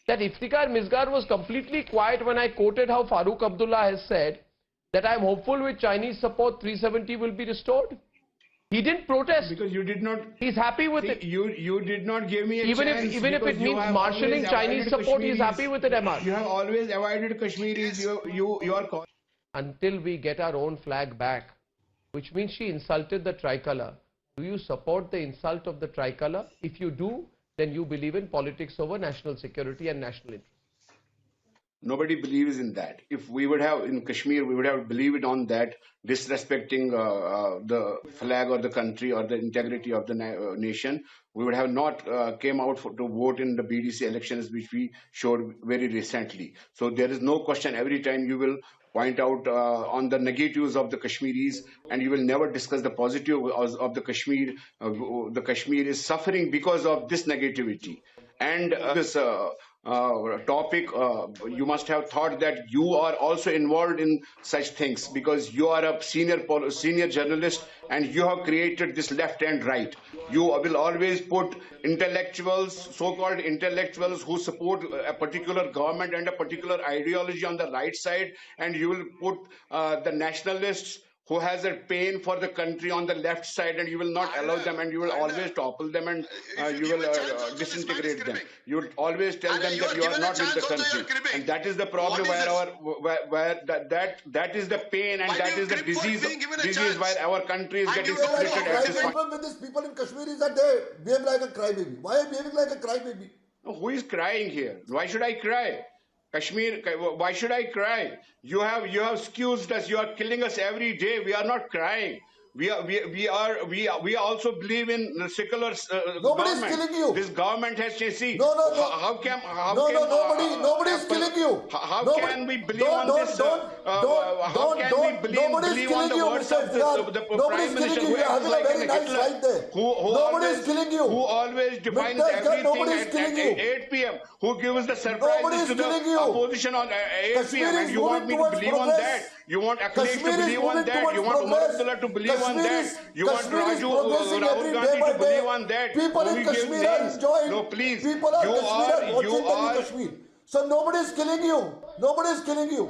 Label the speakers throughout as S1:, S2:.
S1: that Iftikhar Misgar was completely quiet when I quoted how Farooq Abdullah has said that I am hopeful with Chinese support 370 will be restored? He didn't protest.
S2: Because you did not.
S1: He's happy with it.
S2: You did not give me a
S1: even
S2: chance.
S1: If it means marshalling Chinese support, he's happy with it, MR.
S2: You have always avoided Kashmiris. You are.
S1: Until we get our own flag back, which means she insulted the tricolor. Do you support the insult of the tricolor? If you do, then you believe in politics over national security and national interest.
S2: Nobody believes in that. If we would have in Kashmir, we would have believed on that, disrespecting the flag or the country or the integrity of the nation. We would have not came out to vote in the BDC elections, which we showed very recently. So there is no question. Every time you will point out on the negatives of the Kashmiris, and you will never discuss the positive of the Kashmir. The Kashmir is suffering because of this negativity. And this topic, you must have thought that you are also involved in such things, because you are a senior journalist and you have created this left and right. You will always put intellectuals, so-called intellectuals who support a particular government and a particular ideology on the right side, and you will put the nationalists who has a pain for the country on the left side, and you will not allow them, and you will always topple them, and you will disintegrate them. You will always tell them that you are not with the country, and that is the problem where that is the pain, and that is the disease why our country is getting separated at this point.
S3: The problem with these people in Kashmir is that they behave like a crybaby. Why are you behaving like a crybaby?
S2: Who is crying here? Why should I cry? Kashmir, why should I cry? You have excused us. You are killing us every day. We are not crying. We also believe in secular
S3: Nobody's
S2: government.
S3: killing you.
S2: This government has changed. See,
S3: No. Nobody's killing you.
S2: How can we believe on this? How can we believe on the words of the Prime Minister who acts like an Hitler?
S3: Nobody's killing you.
S2: Who always defines everything at 8 p.m. Who gives the surprises to the opposition on 8 p.m. And you want me to believe on that? You want Akhilesh to believe on that? You want Umar Abdullah to believe on that? You want Rahul Gandhi to believe on that?
S3: People in Kashmir are enjoying.
S2: No, please.
S3: People in Kashmir are watching Kashmir. So nobody is killing you. Nobody is killing you.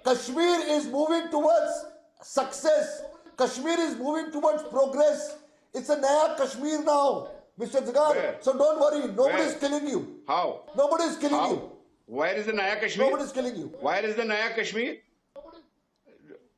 S3: Kashmir is moving towards success. Kashmir is moving towards progress. It's a Naya Kashmir now, Mr. Zagar. So don't worry. Nobody is killing you.
S2: How?
S3: Nobody is killing you.
S2: Where is the Naya Kashmir?
S3: Nobody is killing you.
S2: Where is the Naya Kashmir?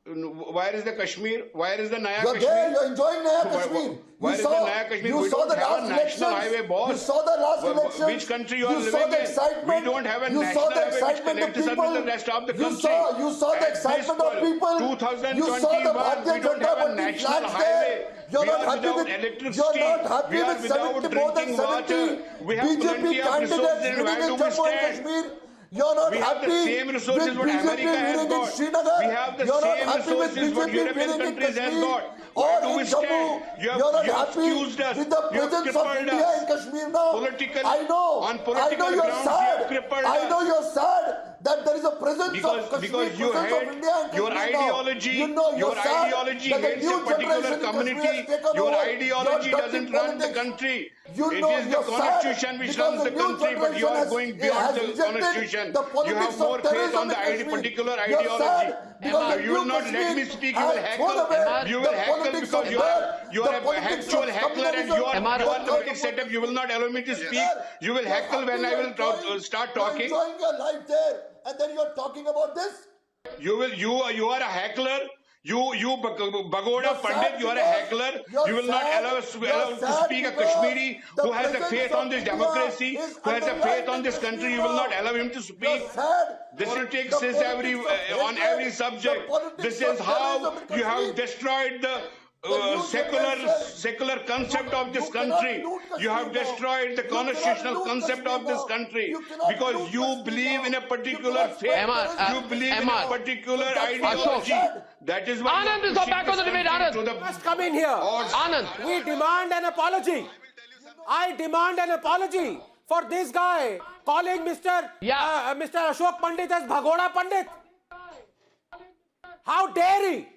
S2: Where is the Kashmir? Where is the Naya Kashmir?
S3: You're there, you're enjoying Naya Kashmir.
S2: Where is the Naya Kashmir?
S3: You saw the last
S2: national highway, boss.
S3: You saw the last elections.
S2: Which country you are living
S3: saw the
S2: in?
S3: excitement.
S2: We don't have a
S3: you
S2: national
S3: saw the
S2: highway which
S3: excitement of
S2: connects us
S3: people.
S2: with the rest of the country.
S3: You saw the excitement of people.
S2: 2021,
S3: you saw the
S2: we don't have a national highway.
S3: You're
S2: we
S3: not
S2: are
S3: happy
S2: without
S3: with
S2: electricity.
S3: You're not happy
S2: we are
S3: with
S2: without
S3: 70, more than
S2: drinking
S3: 70
S2: water. We have
S3: BJP
S2: plenty of resources.
S3: candidates
S2: Where
S3: living
S2: do
S3: in
S2: we
S3: Jammu and
S2: stand?
S3: Kashmir. You're not
S2: we
S3: happy
S2: have the same resources
S3: with
S2: what
S3: BJP
S2: America has
S3: winning
S2: got.
S3: in Srinagar.
S2: We have the
S3: You're not
S2: same
S3: happy with
S2: resources what
S3: BJP
S2: European
S3: winning in
S2: countries has
S3: Kashmir.
S2: got.
S3: Or
S2: Where do
S3: in
S2: we
S3: Jammu.
S2: stand?
S3: You're not happy
S2: excused us.
S3: with the presence of India in Kashmir now.
S2: I
S3: know you're sad. I know you're sad that there is a presence of Kashmir,
S2: because you
S3: presence of
S2: hate
S3: India in
S2: your
S3: Kashmir
S2: ideology.
S3: now. You know
S2: your
S3: sad
S2: ideology
S3: that the
S2: hates
S3: new
S2: a particular
S3: generation in
S2: community.
S3: Kashmir has taken
S2: Your
S3: over
S2: ideology
S3: your
S2: doesn't
S3: dirty
S2: run the
S3: politics.
S2: country.
S3: You
S2: It
S3: know
S2: is the
S3: you're
S2: constitution
S3: sad
S2: which
S3: because
S2: runs the
S3: the new
S2: country, but you are
S3: generation
S2: going
S3: has
S2: beyond the
S3: rejected
S2: constitution.
S3: the
S2: You
S3: politics
S2: have more
S3: of
S2: faith
S3: terrorism
S2: on the
S3: in Kashmir.
S2: particular
S3: You're
S2: ideology.
S3: sad because the
S2: You will
S3: new
S2: not let
S3: Kashmir
S2: me speak. You will
S3: has thrown away
S2: heckle. You will
S3: the
S2: heckle
S3: politics
S2: because
S3: of
S2: you are
S3: the
S2: an
S3: politics
S2: actual
S3: of
S2: heckler, and you are
S3: communalism.
S2: the politics setup. You will not allow me to speak. You will heckle when I will start talking.
S3: You're enjoying your life there, and then you're talking about this.
S2: You are a heckler. You Bagoda Pandit, you are a heckler. You will not allow us to speak a Kashmiri who has a faith on this democracy, who has a faith on this country. You will not allow him to speak. This politics is on every subject. This is how you have destroyed the secular concept of this country. You have destroyed the constitutional concept of this country because you believe in a particular faith. You believe in a particular ideology. That is why
S1: Anand is not back on the debate. Anand
S4: must come in here.
S1: Anand,
S4: We demand an apology. I demand an apology for this guy calling Mr. Ashok Pandit as Bhagoda Pandit. How dare he?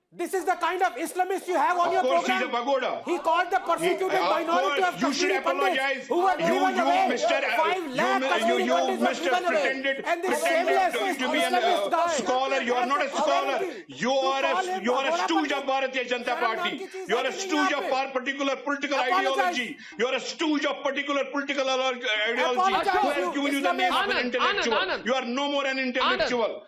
S4: This is the kind of Islamist you have on
S2: Of
S4: your
S2: course,
S4: program.
S2: he's a pagoda.
S4: He called the persecuted
S2: Of
S4: minority
S2: course,
S4: of
S2: you should
S4: Kashmiri Pandits
S2: apologize.
S4: who were driven away.
S2: Mr.
S4: 5 lakh Kashmiri
S2: you
S4: Pandits were
S2: Mr.
S4: driven away.
S2: pretended
S4: And this shameless
S2: to be
S4: Islamist guy.
S2: a scholar. You are not a scholar. You are a stooge of Bharatiya Janata Party. You are a stooge of particular political ideology. You are a stooge of particular political ideology. Who has given you the name of an intellectual?
S1: Anand.
S2: You are no more an intellectual.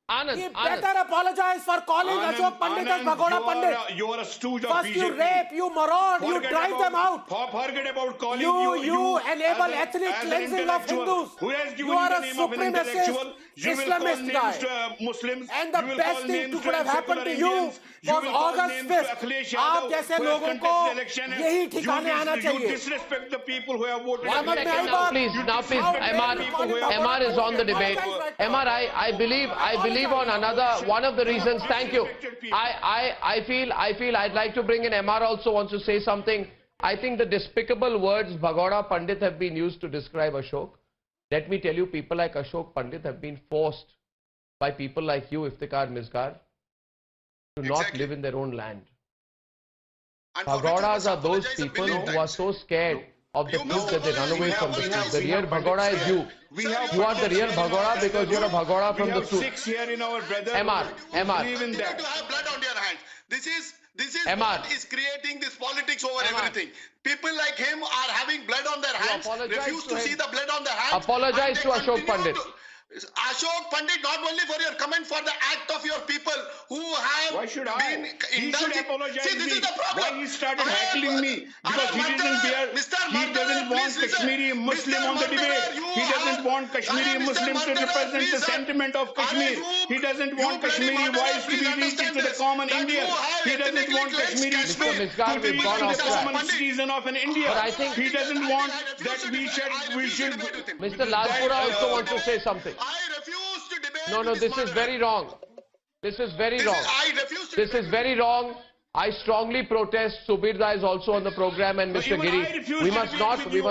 S1: Anand,
S4: He
S1: Anand.
S4: better apologize for calling Ashok Pandit as Bhagoda Pandit.
S2: You are a stooge of
S4: First
S2: BJP.
S4: you rape, you maraud, you drive them out.
S2: Forget about calling
S4: You enable
S2: as
S4: ethnic
S2: as an
S4: cleansing of
S2: intellectual.
S4: Hindus.
S2: Who has given
S4: You are
S2: the
S4: a
S2: name of an
S4: supremacist
S2: intellectual? You will call
S4: Islamist
S2: names
S4: guy.
S2: to Muslims.
S4: And the
S2: you will
S4: best
S2: call
S4: thing
S2: names
S4: to could have happened to you
S2: Indians. You
S4: was
S2: will call
S4: August
S2: names to
S4: 5th.
S2: Akhilesh
S4: आप
S2: Yadav,
S4: जैसे
S2: who has
S4: लोगों को
S2: contested election.
S4: यही ठिकाने आना
S2: You
S4: चाहिए.
S2: disrespect the people who have voted.
S4: One
S2: against
S4: second,
S2: you.
S1: Now please,
S2: You
S1: now please,
S2: disrespect the
S1: MR,
S2: people who have
S1: MR is on the debate. MR, I believe on another, one of the reasons, thank you. I feel I'd like to bring in MR also wants to say something. I think the despicable words Bhagoda Pandit have been used to describe Ashok. Let me tell you, people like Ashok Pandit have been forced by people like you, Iftikhar Misgar, to not live in their own land. Bhagodas are those people who are so scared of the truth that they run away from the truth. The real Bhagoda is you. You are the real Bhagoda because you're a Bhagoda from the
S2: We have
S1: truth.
S2: 6 here in our brother.
S1: MR.
S2: Believe in
S5: You
S2: that.
S5: to have blood on your hands. This is
S1: MR.
S5: what is creating this politics over everything. People like him are having blood on their hands,
S1: apologize
S5: refuse
S1: to
S5: to
S1: him.
S5: see the blood on their hands.
S1: Apologize
S5: and
S1: to
S5: they
S1: Ashok
S5: continue
S1: Pandit.
S5: Ashok Pandit, not only for your comment, for the act of your people who have
S2: Why should I?
S5: been
S2: He should
S5: indulging.
S2: apologize
S5: See, this
S2: me.
S5: is the problem.
S2: Why he started
S5: I have-
S2: heckling me? Because he doesn't bear. He doesn't want Kashmiri Muslim on the debate. He doesn't want Kashmiri Muslims to represent the sentiment of Kashmir. He doesn't want Kashmiri voice to be reached to the common Indian. He doesn't want Kashmiri
S1: Mr. Misgar,
S2: to be
S1: we've gone
S2: reached to the
S1: off
S2: common
S1: track.
S2: citizen of an India.
S1: But I think-
S2: He doesn't want that we should.
S1: Mr. Lalpura also wants to say something.
S5: I refuse to debate.
S1: No,
S5: with
S1: this is very wrong. This is very wrong.
S5: I refuse to
S1: This is very wrong. I strongly protest. Subirda is also on the program and Mr.
S2: Even I
S1: Giri.
S2: refuse
S1: We
S2: to
S1: must
S2: debate
S1: not.
S2: with
S1: We
S2: you.
S1: must